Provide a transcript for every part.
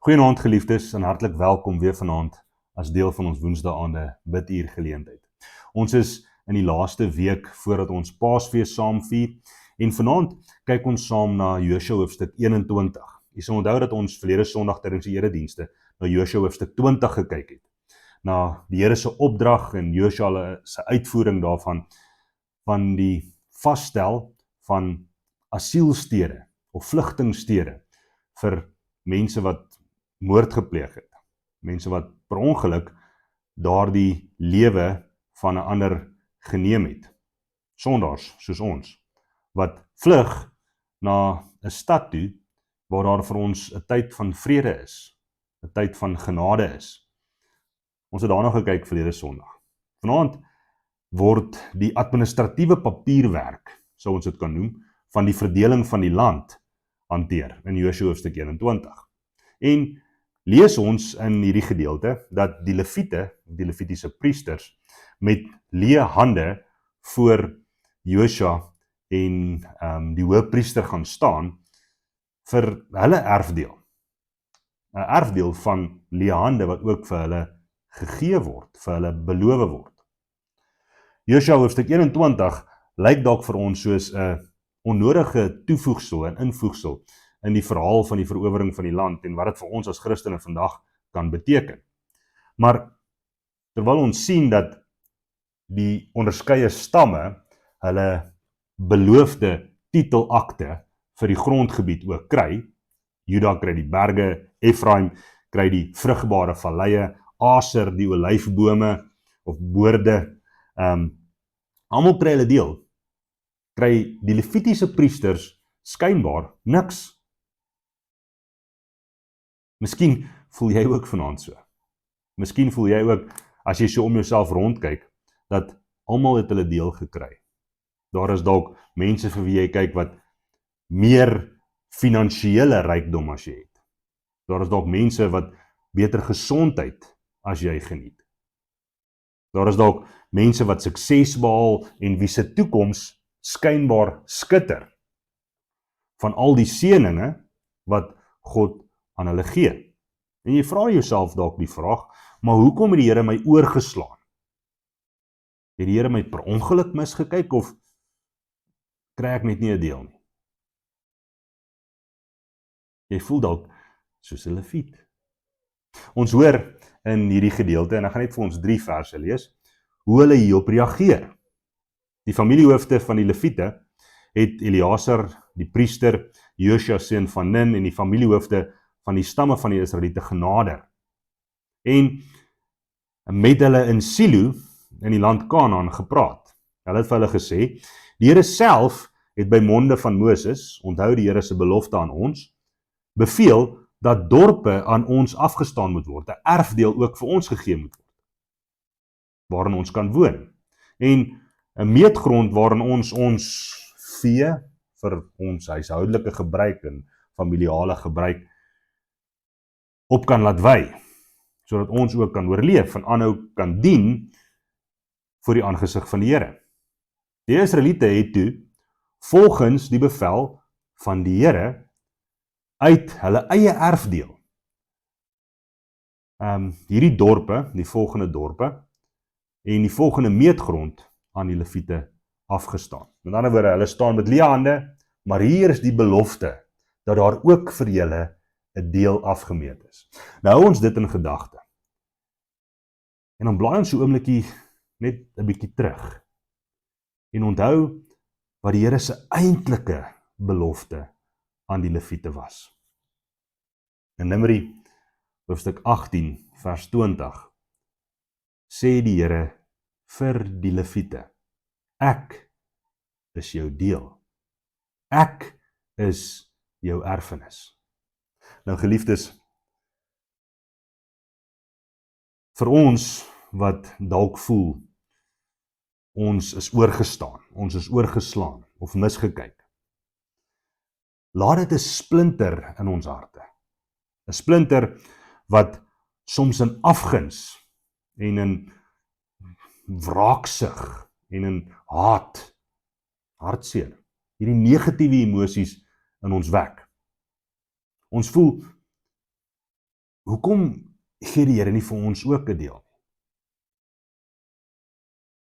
Goeienaand geliefdes en hartlik welkom weer vanaand as deel van ons woensdaande biduur geleentheid. Ons is in die laaste week voordat ons Paasfees saam vier en vanaand kyk ons saam na Josua hoofstuk 21. Jy sal onthou dat ons verlede Sondag tydens die eredienste na Josua hoofstuk 20 gekyk het. Na die Here se opdrag en Josua se uitvoering daarvan van die vasstel van asielstede of vlugtingstede vir mense wat moord gepleeg het. Mense wat per ongeluk daardie lewe van 'n ander geneem het. Sondaars soos ons, wat vlug na 'n stad toe, waar daar vir ons 'n tyd van vrede is, 'n tyd van genade is. Ons het daarna gekyk verlede Sondag. Vanaand word die administratiewe papierwerk, sou ons dit kan noem, van die verdeling van die land hanteer in Josua hoofstuk 21. En lees ons in hierdie gedeelte dat die Lewiete, die Lewitiese priesters, met leë hande voor Josua en die hoëpriester gaan staan vir hulle erfdeel. 'n Erfdeel van leë hande wat ook vir hulle gegee word, vir hulle beloof word. Josua hoofstuk 21 lyk dalk vir ons soos 'n onnodige toevoegsel en invoegsel in die verhaal van die verowering van die land en wat dit vir ons as Christene vandag kan beteken. Maar terwyl ons sien dat die onderskeie stamme hulle beloofde titelakte vir die grondgebied ook kry, Juda kry die berge, Efraim kry die vrugbare valleie, Aser die olyfbome of boorde, almal kry hulle deel, kry die Lewitiese priesters skynbaar niks. Miskien voel jy ook vanaand so. Miskien voel jy ook, as jy so om jouself rondkyk, dat almal het hulle deel gekry. Daar is dalk mense vir wie jy kyk wat meer finansiële rykdom as jy het. Daar is dalk mense wat beter gesondheid as jy geniet. Daar is dalk mense wat sukses behaal en wie se toekoms skynbaar skitter van al die seëninge wat God aan hulle gee. En jy vra jouself dalk die vraag, maar hoekom het die Here my oorgeslaan? Het die Here my per ongeluk misgekyk of kry ek net nie 'n deel nie? Jy voel dalk soos 'n Lewiet. Ons hoor in hierdie gedeelte, en ek gaan net vir ons 3 verse lees, hoe hulle hierop reageer. Die familiehoofde van die Lewiete het Eleazar, die priester, Josua seun van Nun en die familiehoofde van die stamme van die Israeliete genader. En met hulle in Silo in die land Kanaan gepraat. Hulle het vir hulle gesê, die Here self het by monde van Moses, onthou die Here se belofte aan ons, beveel dat dorpe aan ons afgestaan moet word, 'n erfdeel ook vir ons gegee moet word, waarin ons kan woon. En 'n meetgrond waarin ons vee vir ons huishoudelike gebruik en familiale gebruik op kan laat wy, sodat ons ook kan oorleef en aanhou kan dien voor die aangesig van die Here. Die Israeliete het toe, volgens die bevel van die Here, uit hulle eie erfdeel, hierdie dorpe, die volgende dorpe, en die volgende meetgrond aan die Lewiete afgestaan. Met ander woorde, hulle staan met leë hande, maar hier is die belofte, dat daar ook vir julle 'n deel afgemeet is. Nou hou ons dit in gedagte. En dan blaai ons so oomlikie net 'n bietjie terug. En onthou wat die Here se eintlike belofte aan die Lewiete was. In Numeri hoofstuk 18 vers 20 sê die Here vir die Lewiete, ek is jou deel. Ek is jou erfenis. Nou geliefdes, vir ons wat dalk voel, ons is oorgestaan, ons is oorgeslaan of misgekyk, laat dit 'n splinter in ons harte. 'n Splinter wat soms in afguns en in wraaksug en in haat, hartseer, hierdie negatiewe emosies in ons wek. Ons voel hoekom gee die Here nie vir ons ook 'n deel?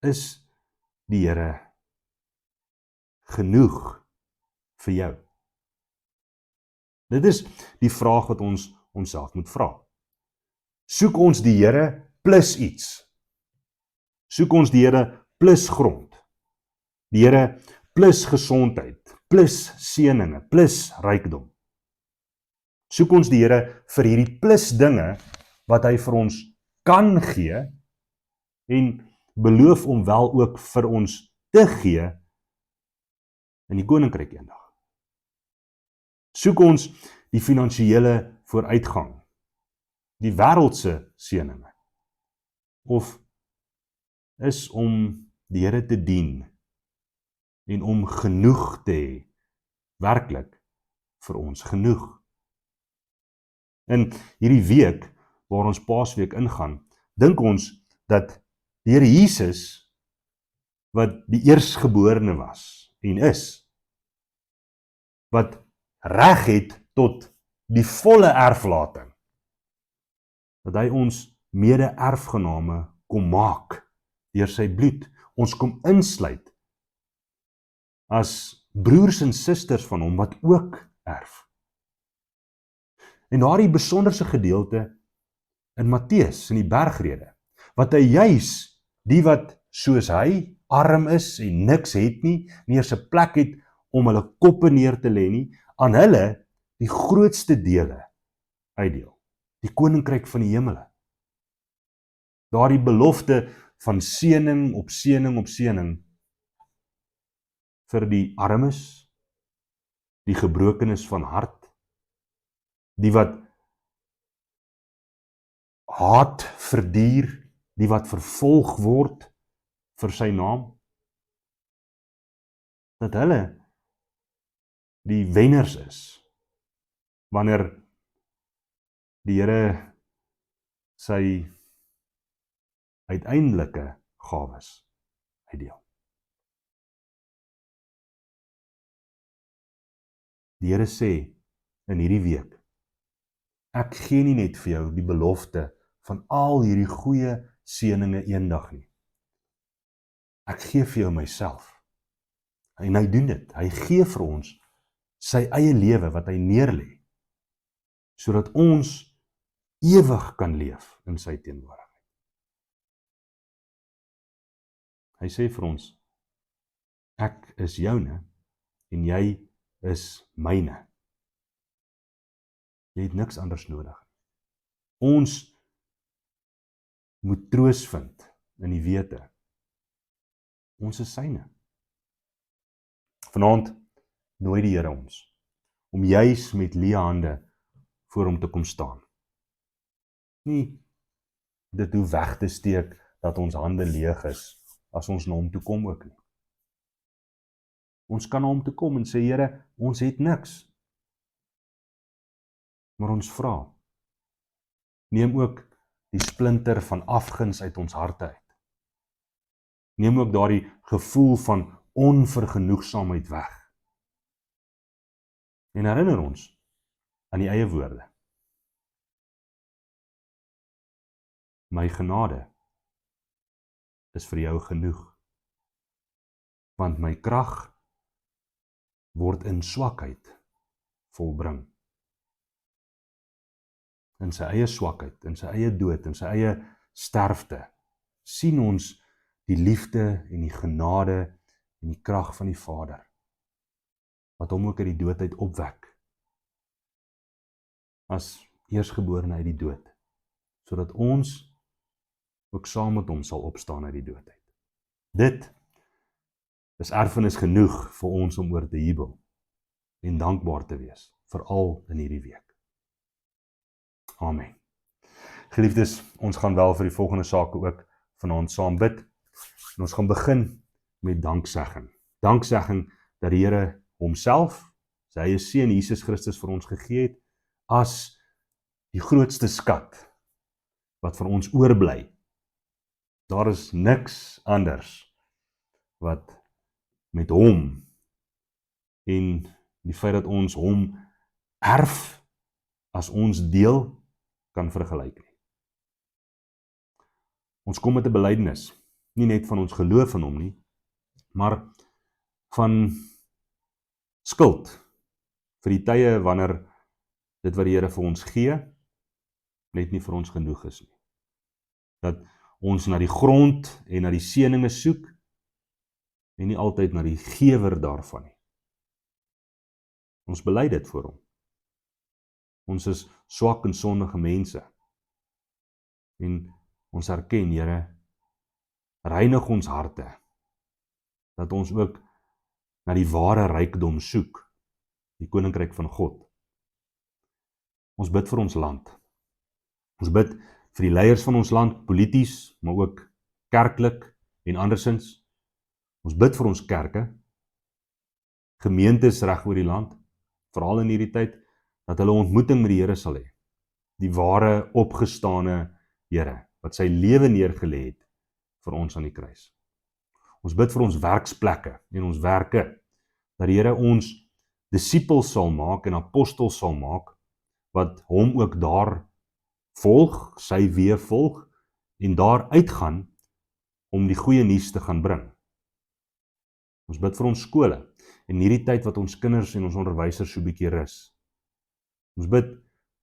Is die Here genoeg vir jou? Dit is die vraag wat ons onsself moet vra. Soek ons die Here plus iets? Soek ons die Here plus grond? Die Here plus gesondheid, plus seëninge, plus rykdom? Soek ons die Here vir hierdie plus dinge wat hy vir ons kan gee en beloof om wel ook vir ons te gee in die koninkryk eendag? Soek ons die finansiële vooruitgang, die wêreldse seëninge, of is om die Here te dien en om genoeg te hê, werklik vir ons genoeg? In hierdie week waar ons Paasweek ingaan, dink ons dat die Here Jesus, wat die eerstgeborene was en is, wat reg het tot die volle erflating, dat hy ons mede-erfgename kom maak deur sy bloed, ons kom insluit as broers en susters van hom wat ook erf. En daardie besonderse gedeelte in Matteus, in die bergrede, wat hy juis die wat soos hy arm is en niks het nie eers 'n plek het om hulle koppe neer te lê nie, aan hulle die grootste dele uitdeel. Die koninkryk van die hemele. Daardie belofte van seëning op seëning op seëning vir die armes, die gebrokenes van hart, die wat haat verduur, die wat vervolg word vir sy naam, dat hulle die wenners is, wanneer die Here sy uiteindelike gawes uitdeel. Die Here sê in hierdie week, ek gee nie net vir jou die belofte van al hierdie goeie seëninge eendag nie. Ek gee vir jou myself. En hy doen dit. Hy gee vir ons sy eie lewe wat hy neerlê, sodat ons ewig kan leef in sy teenwoordigheid. Hy sê vir ons, ek is joune en jy is myne. Jy het niks anders nodig. Ons moet troos vind in die wete. Ons is syne. Vanaand nooi die Here ons om juis met leë hande voor hom te kom staan. Nie dit hoe weg te steek dat ons hande leeg is as ons na hom toe kom ook nie. Ons kan na hom toe kom en sê, Here, ons het niks. Maar ons vra, neem ook die splinter van afguns uit ons harte uit. Neem ook daardie gevoel van onvergenoegsaamheid weg. En herinner ons aan die eie woorde. My genade is vir jou genoeg, want my krag word in swakheid volbring. In sy eie swakheid, in sy eie dood, in sy eie sterfte, sien ons die liefde en die genade en die krag van die Vader, wat hom ook uit die dood uit opwek, as eerstgeborene uit die dood, sodat ons ook saam met hom sal opstaan uit die dood uit. Dit is erfenis genoeg vir ons om oor te jubel en dankbaar te wees, veral in hierdie week. Amen. Geliefdes, ons gaan wel vir die volgende sake ook vanaand saam bid. En ons gaan begin met danksegging. Danksegging dat die Here homself, sy eie seun Jesus Christus vir ons gegee het, as die grootste skat wat vir ons oorbly. Daar is niks anders wat met hom en die feit dat ons hom erf as ons deel kan vergelyk nie. Ons kom met 'n belydenis, nie net van ons geloof in hom nie, maar van skuld vir die tye wanneer dit wat die Here vir ons gee, net nie vir ons genoeg is nie. Dat ons na die grond en na die seëninge soek, en nie altyd na die gewer daarvan nie. Ons bely dit voor hom. Ons is swak en sondige mense. En ons erken, Here, reinig ons harte, dat ons ook na die ware rykdom soek, die koninkryk van God. Ons bid vir ons land. Ons bid vir die leiers van ons land, polities, maar ook kerklik en andersins. Ons bid vir ons kerke, gemeentes reg oor die land, veral in hierdie tyd, dat hulle ontmoeting met die Here sal hê. Die ware opgestane Here, wat sy lewe neergelê het vir ons aan die kruis. Ons bid vir ons werksplekke en ons werke, dat die Here ons disippels sal maak en apostels sal maak, wat hom ook daar volg, sy weë volg, en daar uitgaan om die goeie nuus te gaan bring. Ons bid vir ons skole, en hierdie tyd wat ons kinders en ons onderwysers so bietjie rus. Ons bid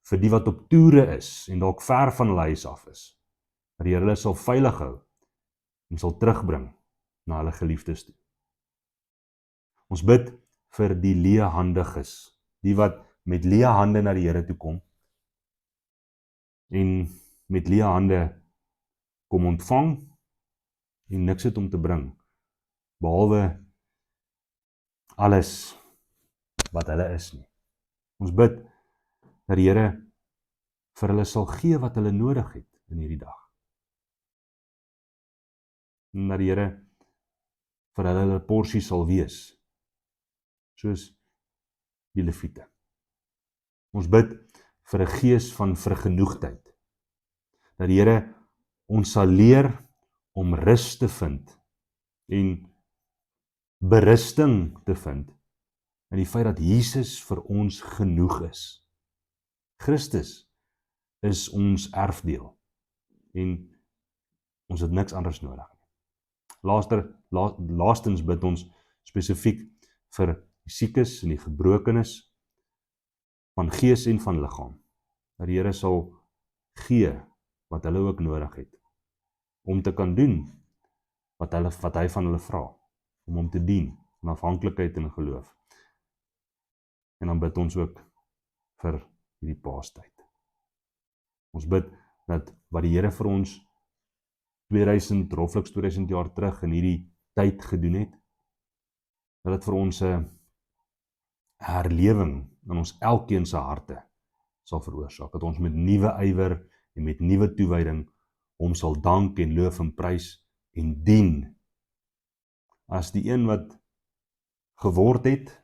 vir die wat op toere is, en dalk ver van hulle huis af is, dat die Here hulle sal veilig hou, en sal terugbring na hulle geliefdes toe. Ons bid vir die leehandiges, die wat met leë hande na die Here toe kom, en met leë hande kom ontvang, en niks het om te bring, behalwe alles wat hulle is nie. Ons bid dat die Here vir hulle sal gee wat hulle nodig het in hierdie dag. En dat die Here vir hulle 'n porsie sal wees, soos die Lewiete. Ons bid vir 'n gees van vergenoegdheid, dat die Here ons sal leer om rus te vind en berusting te vind in die feit dat Jesus vir ons genoeg is. Christus is ons erfdeel en ons het niks anders nodig nie. Laastens bid ons spesifiek vir die siekes en die gebrokenes van gees en van liggaam, dat die Here sal gee wat hulle ook nodig het, om te kan doen wat hy van hulle vra, om hom te dien, in afhanklikheid en geloof. En dan bid ons ook vir hierdie Paastyd. Ons bid dat wat die Here vir ons 2000 jaar terug in hierdie tyd gedoen het, dat dit vir ons 'n herlewing in ons elkeen se harte sal veroorsaak, dat ons met nuwe ywer en met nuwe toewyding hom sal dank en loof en prys en dien as die een wat geword het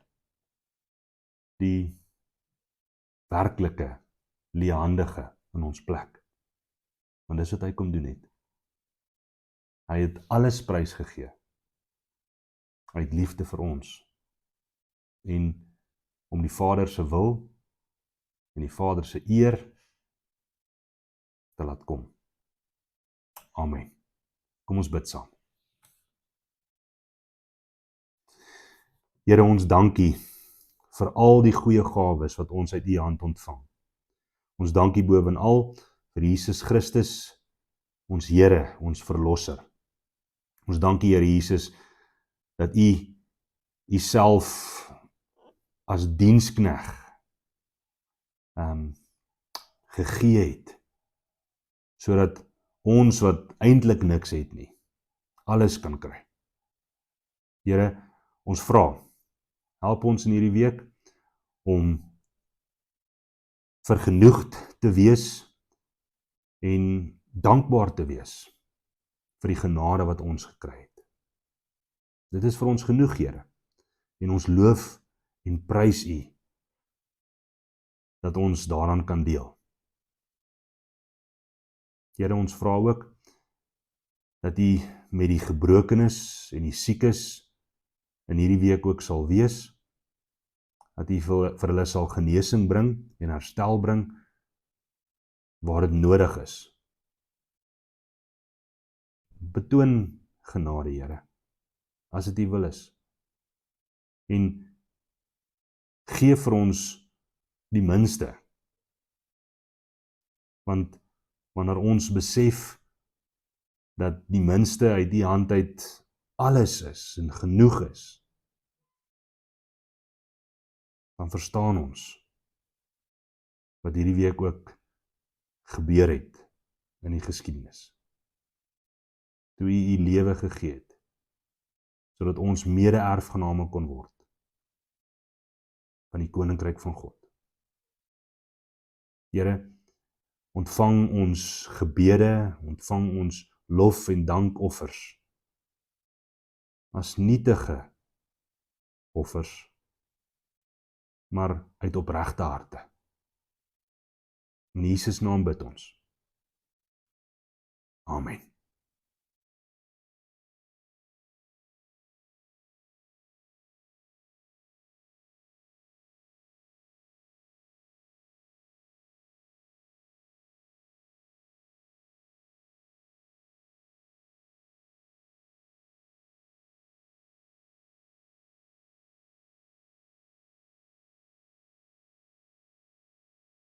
die werklike leehandige in ons plek. Want dis wat hy kom doen het. Hy het alles prys gegee uit liefde vir ons en om die Vader se wil en die Vader se eer te laat kom. Amen. Kom ons bid saam. Here, ons dankie vir al die goeie gawes wat ons uit U hand ontvang. Ons dankie bovenal vir Jesus Christus, ons Here, ons Verlosser. Ons dankie, Here Jesus, dat U Uself as dienskneg gegee het, sodat ons wat eintlik niks het nie, alles kan kry. Here, ons vra, help ons in hierdie week om vergenoegd te wees en dankbaar te wees vir die genade wat ons gekry het. Dit is vir ons genoeg, Here, en ons loof en prys U dat ons daaraan kan deel. Here, ons vra ook dat U met die gebrokenes en die siekes in hierdie week ook sal wees, dat U vir hulle sal genesing bring en herstel bring, waar dit nodig is. Betoon genade, Here, as dit U wil is. En gee vir ons die minste. Want wanneer ons besef dat die minste uit die hand uit alles is en genoeg is, dan verstaan ons wat hierdie week ook gebeur het in die geskiedenis. Toe U U lewe gegee het, sodat ons mede-erfgename kon word van die koninkryk van God. Here, ontvang ons gebede, ontvang ons lof en dankoffers as nietige offers, maar uit opregte harte. In Jesus naam bid ons. Amen.